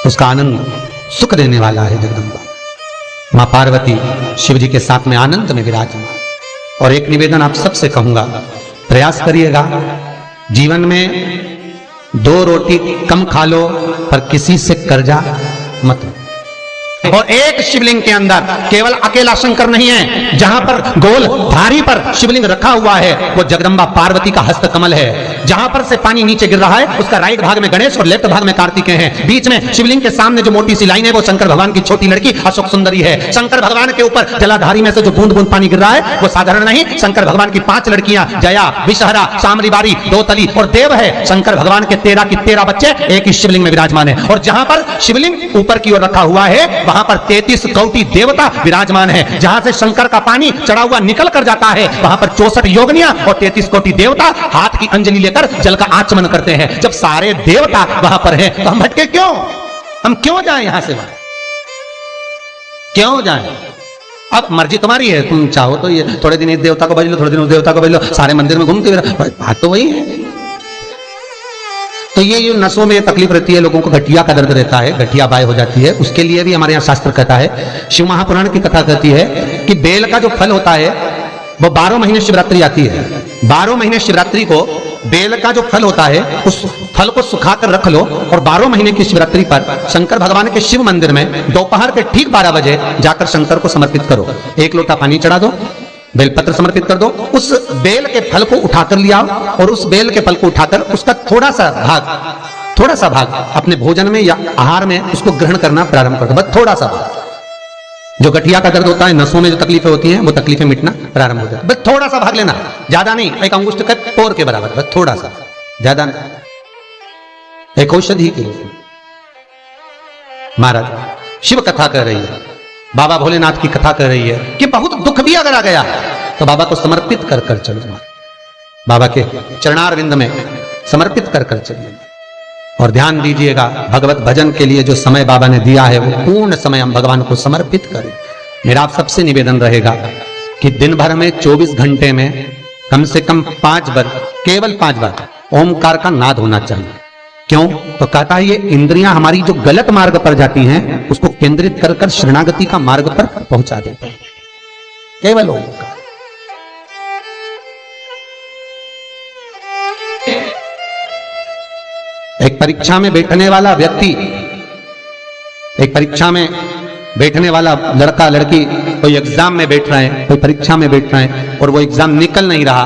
उसका आनंद सुख देने वाला है जगदम्बा। मां पार्वती शिव जी के साथ में आनंद में विराजमान। और एक निवेदन आप सबसे कहूंगा, प्रयास करिएगा जीवन में 2 रोटी कम खा लो पर किसी से कर्जा मत लो। और एक शिवलिंग के अंदर केवल अकेला शंकर नहीं है, जहां पर गोल धारी पर शिवलिंग रखा हुआ है वो जगदम्बा पार्वती का हस्त कमल है। जहां पर से पानी नीचे गिर रहा है उसका राइट भाग में गणेश और लेफ्ट भाग में कार्तिकेय हैं। बीच में शिवलिंग के सामने जो मोटी सी लाइन है वो शंकर भगवान की छोटी लड़की अशोक सुंदरी है। शंकर भगवान के ऊपर जलाधारी में से जो बूंद बूंद पानी गिर रहा है वो साधारण नहीं, शंकर भगवान की 5 लड़कियां जया, विषहरा, सामरीबारी, दोतली और देव है। शंकर भगवान के 13 की 13 बच्चे एक ही शिवलिंग में विराजमान है। और जहां पर शिवलिंग ऊपर की ओर रखा हुआ है वहां पर 33 कोटि देवता विराजमान है। जहां से शंकर का पानी चढ़ा हुआ निकल कर जाता है वहां पर 64 योगिनियां और 33 कोटि देवता हाथ की अंजलि लेकर जल का आचमन करते हैं। जब सारे देवता वहां पर हैं तो हम भटके क्यों? हम क्यों जाएं यहां से वहां? क्यों जाएं? अब मर्जी तुम्हारी है, तुम चाहो तो ये थोड़े दिन इस देवता को बज लो, थोड़े दिन उस देवता को बज लो, सारे मंदिर में घूमते हुए, बात तो वही है। तो ये नसों में तकलीफ रहती है, लोगों को गठिया का दर्द रहता है, गठिया बाय हो जाती है, उसके लिए भी हमारे यहाँ शास्त्र कहता है, शिव महापुराण की कथा कहती है कि बेल का जो फल होता है वो 12 महीने शिवरात्रि आती है। 12 महीने शिवरात्रि को बेल का जो फल होता है उस फल को सुखा कर रख लो और 12 महीने की शिवरात्रि पर शंकर भगवान के शिव मंदिर में दोपहर के ठीक 12 बजे जाकर शंकर को समर्पित करो। 1 लोटा पानी चढ़ा दो, बेलपत्र समर्पित कर दो, उस बेल के फल को उठाकर लिया और उस बेल के फल को उठाकर उसका थोड़ा सा भाग अपने भोजन में या आहार में उसको ग्रहण करना प्रारंभ कर दो। बस थोड़ा सा भाग। जो गठिया का दर्द होता है, नसों में जो तकलीफें होती हैं वो तकलीफें मिटना प्रारंभ हो जाती है। बस थोड़ा सा भाग लेना, ज्यादा नहीं, एक अंगुष्ठ का पोर के बराबर, बस थोड़ा सा, ज्यादा नहीं। एक औषधि के रूप में महाराज शिव कथा कर रही है, बाबा भोलेनाथ की कथा कर रही है कि बहुत दुख भी अगर आ गया तो बाबा को समर्पित कर कर चलो, बाबा के चरणारविंद में समर्पित कर कर चलिए। और ध्यान दीजिएगा, भगवत भजन के लिए जो समय बाबा ने दिया है वो पूर्ण समय हम भगवान को समर्पित करें। मेरा आप सबसे निवेदन रहेगा कि दिन भर में 24 घंटे में कम से कम 5 बार, केवल 5 बार ओमकार का नाद होना चाहिए। क्यों? तो कहता है ये इंद्रियां हमारी जो गलत मार्ग पर जाती हैं उसको केंद्रित कर कर शरणागति का मार्ग पर पहुंचा देता है। केवल ओमकार। एक परीक्षा में बैठने वाला व्यक्ति, एक परीक्षा में बैठने वाला लड़का लड़की, कोई एग्जाम में बैठ रहे हैं, कोई परीक्षा में बैठ रहे हैं और वो एग्जाम निकल नहीं रहा,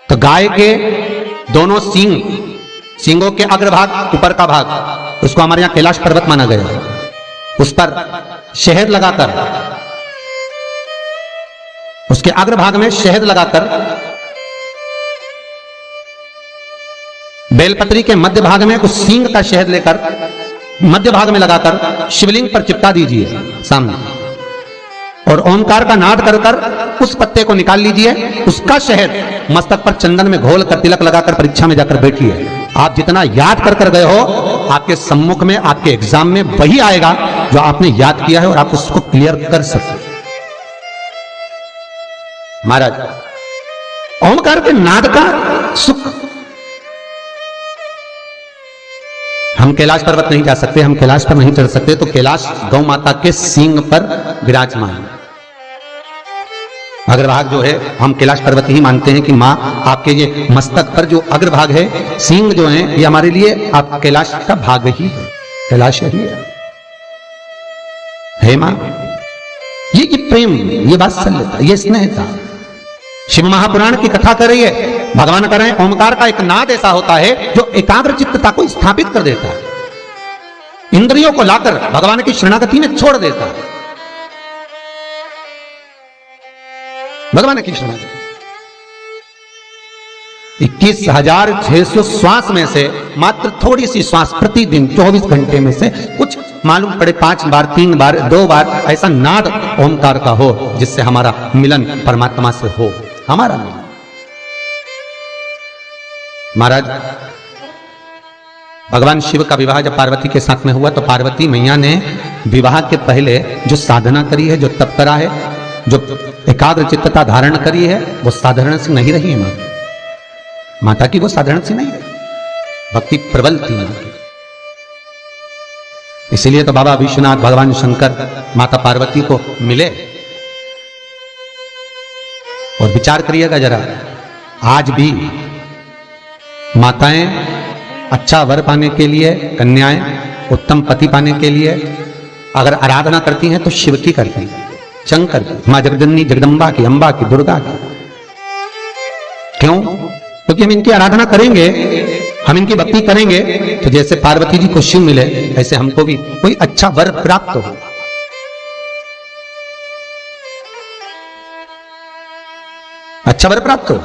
तो गाय के दोनों सींगों के अग्रभाग, ऊपर का भाग, उसको हमारे यहां कैलाश पर्वत माना गया, उस पर शहद लगाकर, उसके अग्रभाग में शहद लगाकर, बेलपत्री के मध्य भाग में उस सींग का शहद लेकर मध्य भाग में लगाकर शिवलिंग पर चिपका दीजिए सामने, और ओमकार का नाद कर कर उस पत्ते को निकाल लीजिए, उसका शहद मस्तक पर चंदन में घोल कर तिलक लगाकर परीक्षा में जाकर बैठिए। आप जितना याद कर कर गए हो आपके सम्मुख में, आपके एग्जाम में वही आएगा जो आपने याद किया है और आप उसको क्लियर कर सकते। महाराज ओमकार के नाद का सुख, हम कैलाश पर्वत नहीं जा सकते, हम कैलाश पर नहीं चढ़ सकते, तो कैलाश गौ माता के सींग पर विराजमान, अग्रभाग जो है हम कैलाश पर्वत ही मानते हैं कि माँ आपके ये मस्तक पर जो अग्रभाग है, सींग जो है ये हमारे लिए आप कैलाश का भाग ही है, कैलाश ही है माँ। ये प्रेम, ये वात्सल्यता, ये स्नेहता शिव महापुराण की कथा कर रही है। भगवान कर रहे हैं ओमकार का एक नाद ऐसा होता है जो एकाग्र चित्तता को स्थापित कर देता है, इंद्रियों को लाकर भगवान की शरणागति में छोड़ देता है। भगवान की शरणागति 21,600 श्वास में से मात्र थोड़ी सी श्वास प्रतिदिन 24 घंटे में से कुछ मालूम पड़े 5 बार, 3 बार, 2 बार ऐसा नाद ओमकार का हो जिससे हमारा मिलन परमात्मा से हो, हमारा मिलन। महाराज भगवान शिव का विवाह जब पार्वती के साथ में हुआ तो पार्वती मैया ने विवाह के पहले जो साधना करी है, जो तप करा है, जो एकाग्र चित्तता धारण करी है, वो साधारण सी नहीं रही है माता की, वो साधारण सी नहीं रही, भक्ति प्रबल थी मां की। इसीलिए तो बाबा विश्वनाथ भगवान शंकर माता पार्वती को मिले। और विचार करिएगा जरा, आज भी माताएं अच्छा वर पाने के लिए, कन्याएं उत्तम पति पाने के लिए अगर आराधना करती हैं तो शिव की करती हैं, शंकर की, मां जगदन्नी जगदम्बा की, अंबा की, दुर्गा की। क्यों? क्योंकि हम इनकी आराधना करेंगे, हम इनकी भक्ति करेंगे तो जैसे पार्वती जी को शिव मिले ऐसे हमको भी कोई अच्छा वर प्राप्त हो। अच्छा वर प्राप्त हो।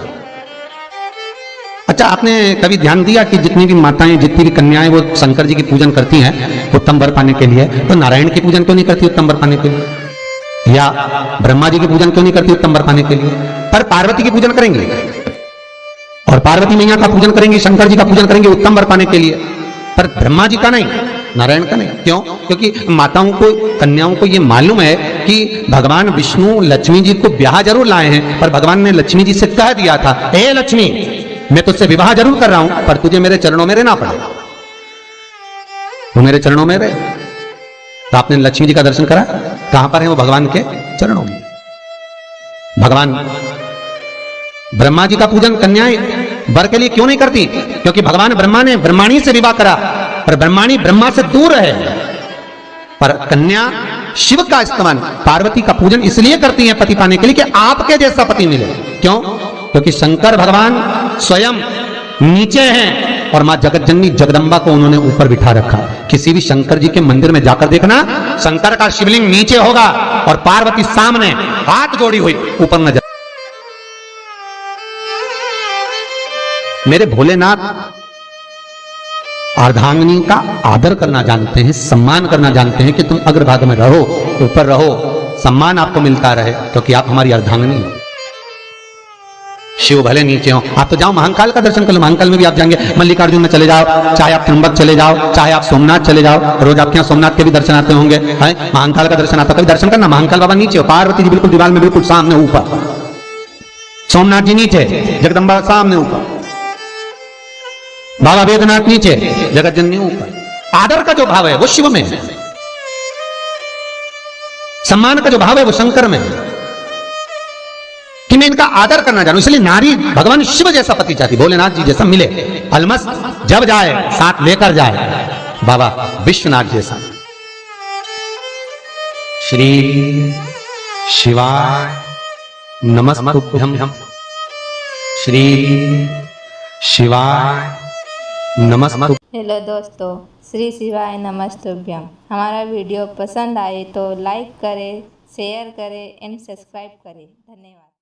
अच्छा, आपने कभी ध्यान दिया कि जितनी भी माताएं, जितनी भी कन्याएं वो शंकर जी की पूजन करती हैं उत्तम वर पाने के लिए, तो नारायण की पूजन क्यों नहीं करती उत्तम वर पाने के लिए? या ब्रह्मा जी की पूजन क्यों नहीं करती उत्तम वर पाने के लिए? पर पार्वती की पूजन करेंगे और पार्वती मैया का पूजन करेंगे, शंकर जी का पूजन करेंगे उत्तम वर पाने के लिए, पर ब्रह्मा जी का नहीं, नारायण का नहीं। क्यों? क्योंकि माताओं को, कन्याओं को ये मालूम है कि भगवान विष्णु लक्ष्मी जी को ब्याह जरूर लाए हैं, पर भगवान ने लक्ष्मी जी से कह दिया था, हे लक्ष्मी, मैं तुझसे विवाह जरूर कर रहा हूं पर तुझे मेरे चरणों में रहना पड़ेगा, वो मेरे चरणों में रहे। तो आपने लक्ष्मी जी का दर्शन करा, कहां पर है वो? भगवान के चरणों में। भगवान ब्रह्मा जी का पूजन कन्याएं वर के लिए क्यों नहीं करती? क्योंकि भगवान ब्रह्मा ने ब्रह्माणी से विवाह करा, पर ब्रह्माणी ब्रह्मा से दूर है। पर कन्या शिव का इस्तेमाल, पार्वती का पूजन इसलिए करती हैं पति पाने के लिए कि आपके जैसा पति मिले। क्यों? क्योंकि शंकर भगवान स्वयं नीचे हैं और मां जगतजननी जगदम्बा को उन्होंने ऊपर बिठा रखा। किसी भी शंकर जी के मंदिर में जाकर देखना, शंकर का शिवलिंग नीचे होगा और पार्वती सामने हाथ जोड़ी हुई ऊपर नजर। मेरे भोलेनाथ अर्धांगिनी का आदर करना जानते हैं, सम्मान करना जानते हैं कि तुम अग्रभाग में रहो, ऊपर रहो, सम्मान आपको मिलता रहे, क्योंकि आप हमारी अर्धांगिनी हो। शिव भले नीचे हो, आप तो जाओ महाकाल का दर्शन कर लो, महाकाल में भी आप जाएंगे, मल्लिकार्जुन में चले जाओ, चाहे आप त्र्यंबक चले जाओ, चाहे आप सोमनाथ चले जाओ, रोज आपके यहाँ सोमनाथ के भी दर्शन आते होंगे, है महाकाल का दर्शन आता, कभी दर्शन करना। महाकाल बाबा नीचे हो, पार्वती जी बिल्कुल दीवार में बिल्कुल सामने ऊपर, सोमनाथ जी नीचे, जगदम्बा सामने ऊपर, बाबा वेदनाथ नीचे, जगतजननी ऊपर। आदर का जो भाव है वो शिव में है, सम्मान का जो भाव है वो शंकर में है कि मैं इनका आदर करना जानूं। इसलिए नारी भगवान शिव जैसा पति चाहती, भोलेनाथ जी जैसा मिले, अलमस जब जाए साथ लेकर जाए, बाबा विश्वनाथ जैसा। श्री शिवाय नमस्तुभ्यं, श्री शिवाय नमस्तुभ्यं। हेलो दोस्तों, श्री शिवाय नमस्तुभ्यम। हमारा वीडियो पसंद आए तो लाइक करें, शेयर करें एंड सब्सक्राइब करें। धन्यवाद।